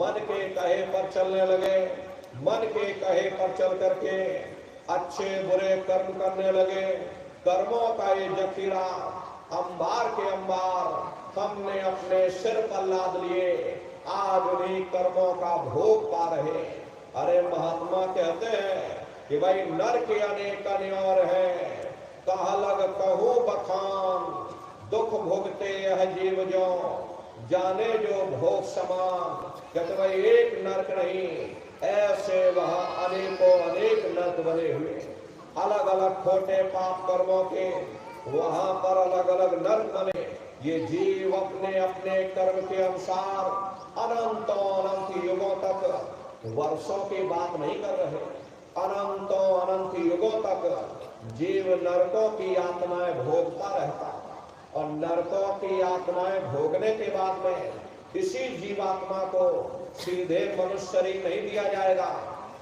मन के कहे पर चलने लगे, मन के कहे पर चल करके अच्छे बुरे कर्म करने लगे। कर्मों का ये जखीरा अंबार के अंबार हमने अपने सिर पर लाद लिए, आज उन्हीं कर्मों का भोग पा रहे। अरे महात्मा कहते हैं कि भाई नर के अनेक और हैं, कहा लग कहूं बखान, दुख भोगते यह जीव जो जाने जो भोग समान। कहते भाई एक नरक नहीं, ऐसे वहां अनेकों अनेक नरक बने हुए, अलग अलग खोटे पाप कर्मों के वहां पर अलग अलग नरक बने। ये जीव अपने अपने कर्म के अनुसार अनंतों अनंत युगों तक, वर्षों की बात नहीं कर रहे, अनंतों अनंत युगों तक जीव नरकों की आत्माएं भोगता रहता। और नरकों की आत्माएं भोगने के बाद में इसी जीवात्मा को सीधे मनुष्य शरीर नहीं दिया जाएगा,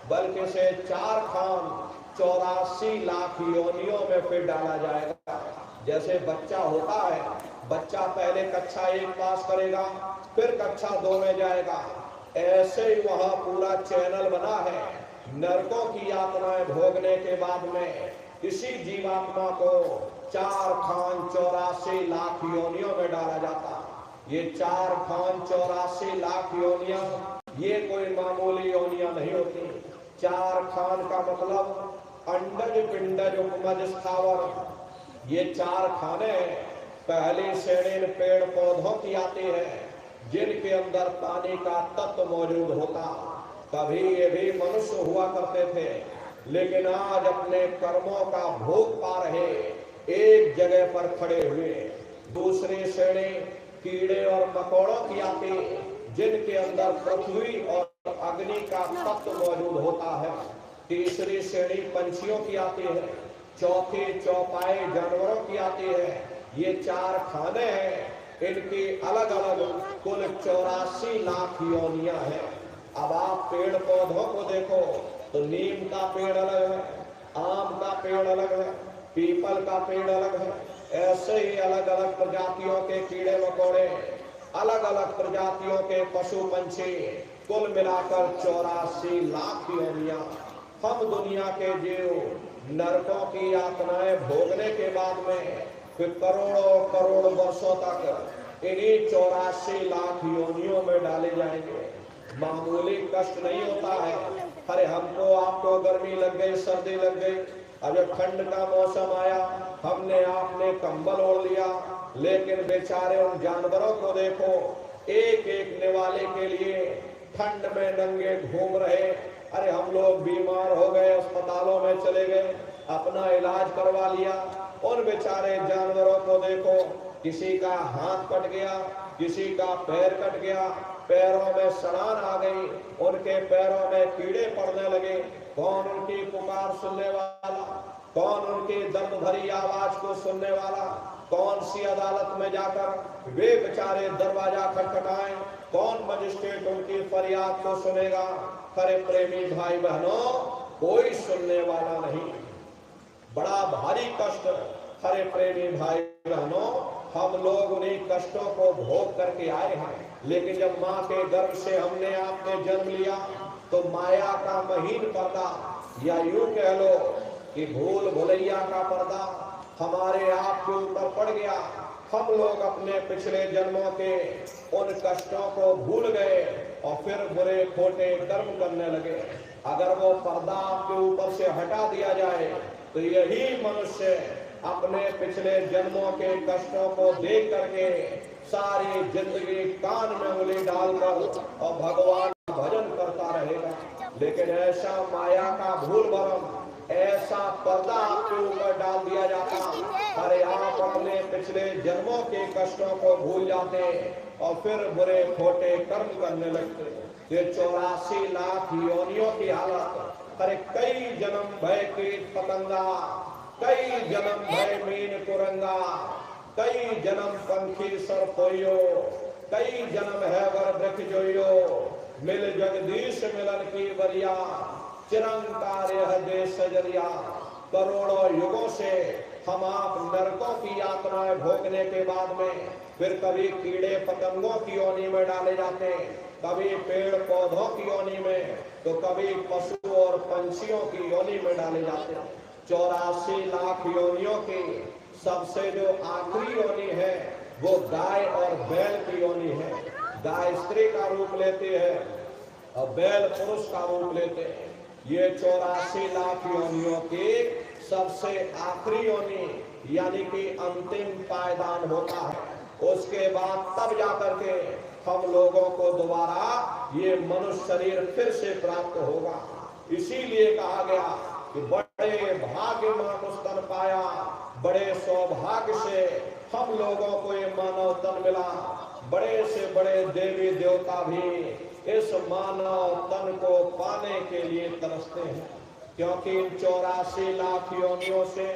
बल्कि इसे 4 खान 84 लाख योनियों में फिर डाला जाएगा। जैसे बच्चा होता है, बच्चा पहले कक्षा 1 पास करेगा, फिर कक्षा 2 में जाएगा, ऐसे ही वहां पूरा चैनल बना है। नरकों की आत्माएं भोगने के बाद में इसी जीवात्मा को 4 खान 84 लाख योनियों में डाला जाता। ये 4 खान 84 लाख योनियां ये कोई मामूली योनियां नहीं होती। 4 खान का मतलब अंडज पिंडज उपमज स्थावर। ये 4 खाने पहली श्रेणी पेड़ पौधों की आती है, जिनके अंदर पानी का तत्व मौजूद होता। कभी ये भी मनुष्य हुआ करते थे, लेकिन आज अपने कर्मों का भोग पा रहे, एक जगह पर खड़े हुए। दूसरी श्रेणी कीड़े और मकोड़ों की आती, जिनके अंदर पृथ्वी और अग्नि का तत्व मौजूद होता है। तीसरी श्रेणी पंछियों की आती है। चौथी चौपाई जानवरों की आती है। ये 4 खाने हैं, इनकी अलग अलग कुल 84 लाख योनियां हैं। अब आप पेड़ पौधों को देखो तो नीम का पेड़ अलग है, आम का पेड़ अलग है, पीपल का पेड़ अलग है। ऐसे ही अलग अलग प्रजातियों के कीड़े मकोड़े, अलग अलग प्रजातियों के पशु पंछी, कुल मिलाकर 84 लाख योनियां। हम दुनिया के जीव नरकों की यातनाएं भोगने के बाद में फिर करोड़ों करोड़ वर्षों तक इन्हीं 84 लाख योनियों में डाले जाएंगे। मामूली कष्ट नहीं होता है। अरे हमको आपको गर्मी लग गई, सर्दी लग गई, अब जब ठंड का मौसम आया हमने आपने कंबल ओढ़ लिया, लेकिन बेचारे उन जानवरों को देखो, एक एक निवाले के लिए ठंड में नंगे घूम रहे। अरे हम लोग बीमार हो गए, अस्पतालों में चले गए, अपना इलाज करवा लिया। उन बेचारे जानवरों को देखो, किसी का हाथ कट गया, किसी का पैर कट गया, पैरों में सड़ान आ गई, उनके पैरों में कीड़े पड़ने लगे। कौन उनकी पुकार सुनने वाला, कौन उनकी दर्द भरी आवाज को सुनने वाला, कौन सी अदालत में जाकर वे बेचारे दरवाजा खटखटाएं, कौन मजिस्ट्रेट उनकी फरियाद को सुनेगा। अरे प्रेमी भाई बहनों, कोई सुनने वाला नहीं, बड़ा भारी कष्ट। अरे प्रेमी भाई बहनों, हम लोग उन्हीं कष्टों को भोग करके आए हैं। लेकिन जब माँ के गर्भ से हमने आपने जन्म लिया तो माया का महीन पर्दा, या यूं कह लो कि भूल भुलैया का पर्दा हमारे आप के ऊपर पड़ गया। हम लोग अपने पिछले जन्मों के उन कष्टों को भूल गए और फिर बुरे खोटे कर्म करने लगे। अगर वो पर्दा आपके ऊपर से हटा दिया जाए तो यही मनुष्य अपने पिछले जन्मों के कष्टों को देख करके सारी जिंदगी कान में उंगली डालकर और भगवान का भजन करता रहेगा। लेकिन ऐसा माया का भूल भरम, ऐसा पर्दा आपके ऊपर डाल दिया जाता, अरे आप अपने पिछले जन्मों के कष्टों को भूल जाते और फिर बुरे खोटे कर्म करने लगते। ये 84 लाख योनियों की हालत। अरे कई जन्म भय कीट पतंगा, कई जन्म भय मीन कुरंगा, कई जन्म पंखी सरपोयो, कई जन्म है वर वृक्ष जोयो, मिल जगदीश मिलन की वरिया, चिरंकार यह देश सजरिया। करोड़ों युगों से हम आप नरकों की यातनाएं भोगने के बाद में फिर कभी कीड़े पतंगों की योनि में डाले जाते, कभी पेड़ पौधों की योनि में, तो कभी पशु और पंछियों की योनि में डाले जाते हैं। 84 लाख योनियों की सबसे जो आखिरी योनि है वो गाय और बैल की योनि है। गाय स्त्री का रूप लेती है और बैल पुरुष का रूप लेते हैं। ये 84 लाख योनियों की सबसे आखिरी योनि यानी कि अंतिम पायदान होता है। उसके बाद तब जाकर के हम लोगों को दोबारा ये मनुष्य शरीर फिर से प्राप्त होगा। इसीलिए कहा गया कि बड़े भाग्यमान उस तन पाया, बड़े सौभाग्य से हम लोगों को ये मानव तन मिला। बड़े से बड़े देवी देवता भी इस मानव तन को पाने के लिए तरसते हैं, क्योंकि इन 84 लाख योनियों से,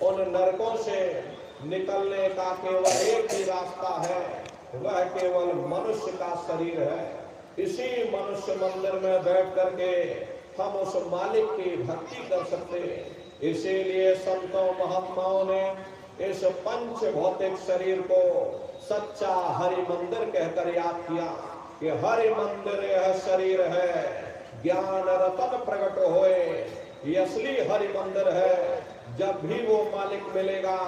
उन नरकों से निकलने का केवल एक ही रास्ता है, वह केवल मनुष्य का शरीर है। इसी मनुष्य मंदिर में बैठ करके हम उस मालिक की भक्ति कर सकते हैं। इसीलिए संतों महात्माओं ने इस पंच भौतिक शरीर को सच्चा हरि मंदिर कहकर याद किया कि हरि मंदिर यह शरीर है, ज्ञान रतन प्रकट होए, ये असली हरि मंदिर है। जब भी वो मालिक मिलेगा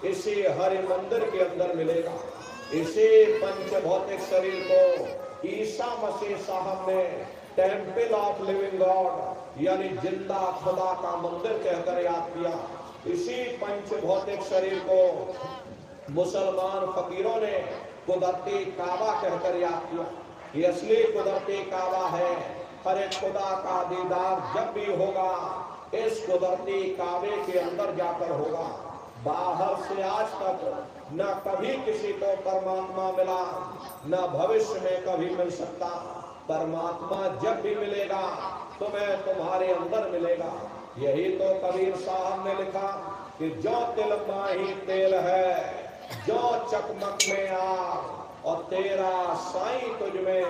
इसी हरि मंदिर के अंदर मिलेगा। इसी पंच भौतिक शरीर को ईसा मसीह साहब ने टेम्पल ऑफ लिविंग गॉड यानी जिंदा खुदा का मंदिर कहकर याद किया। इसी पंच भौतिक शरीर को मुसलमान फकीरों ने कुदरती काबा कहकर याद किया। ये असली कुदरती काबा है। हर एक खुदा का दीदार जब भी होगा इस कुदरती काबे के अंदर जाकर होगा। बाहर से आज तक न कभी किसी को परमात्मा मिला, न भविष्य में कभी मिल सकता। परमात्मा जब भी मिलेगा तुम्हें तुम्हारे अंदर मिलेगा। यही तो कबीर साहब ने लिखा कि जो तिल माही तेल है, जो चकमक में आग, और तेरा साईं तुझ में,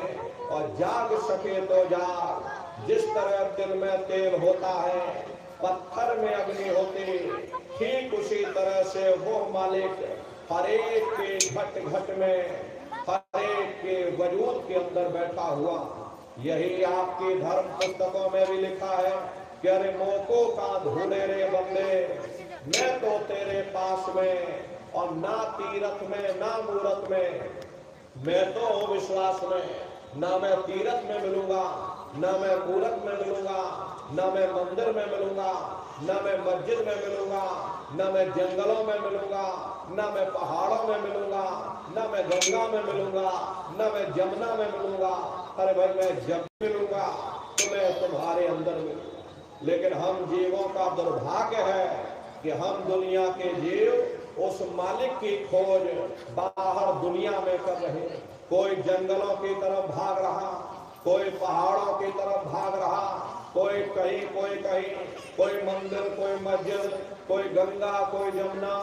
और जाग सके तो जाग। जिस तरह तिल में तेल होता है, पत्थर में अग्नि होती, ठीक उसी तरह से वो मालिक हरेक के घट घट में, हरेक के वजूद के अंदर बैठा हुआ। यही आपकी धर्म पुस्तकों में भी लिखा है कि अरे मोको का ढूंढे रे बंदे, मैं तो तेरे पास में, और ना तीरथ में ना मूरत में। मैं तो हूँ विश्वास में, ना मैं तीरथ में मिलूंगा, ना मैं मूरत में मिलूंगा, ना मैं मंदिर में मिलूंगा, ना मैं मस्जिद में मिलूंगा, ना मैं जंगलों में मिलूंगा, ना मैं पहाड़ों में मिलूंगा, ना मैं गंगा में मिलूंगा, ना मैं जमुना में मिलूंगा। अरे भाई मैं जब मिलूंगा तो मैं तुम्हारे अंदर मिलूंगा। लेकिन हम जीवों का दुर्भाग्य है कि हम दुनिया के जीव उस मालिक की खोज बाहर दुनिया में कर रहे हैं। कोई जंगलों की तरफ भाग रहा, कोई पहाड़ों की तरफ भाग रहा, कोई कहीं कोई कहीं, कोई मंदिर कोई मस्जिद, कोई गंगा कोई जमुना,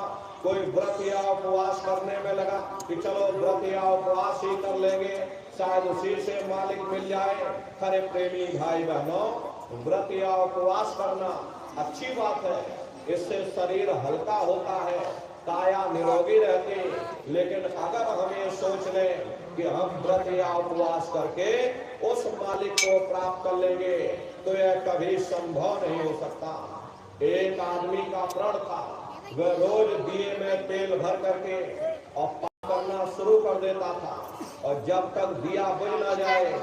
कोई व्रत या उपवास करने में लगा कि चलो व्रत या उपवास ही कर लेंगे, शायद उसी से मालिक मिल जाए। खरे प्रेमी भाई बहनों, व्रत या उपवास करना अच्छी बात है, इससे शरीर हल्का होता है, काया निरोगी रहती। लेकिन अगर हम ये सोच लें कि हम व्रत या उपवास करके उस मालिक को प्राप्त कर लेंगे तो यह कभी संभव नहीं हो सकता। एक आदमी का प्रण था, वह रोज दिए में तेल भर करके और पाक करना शुरू कर देता था, और जब तक दिया बुझ न जाए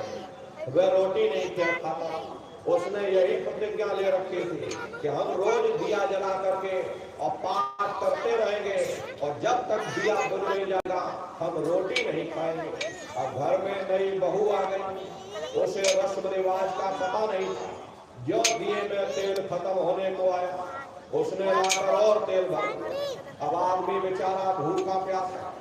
वह रोटी नहीं खाता। उसने यही प्रतिज्ञा ले रखी थी कि हम रोज दिया जला करके और पाठ करते रहेंगे, और जब तक दिया बुझ नहीं जाएगा हम रोटी नहीं खाएंगे। और घर में नई बहू आ गई, उसे रस्म रिवाज का पता नहीं था। जो दिए में तेल खत्म होने को आया उसने लाकर और तेल भर दिया। अब आदमी बेचारा भूखा प्यासा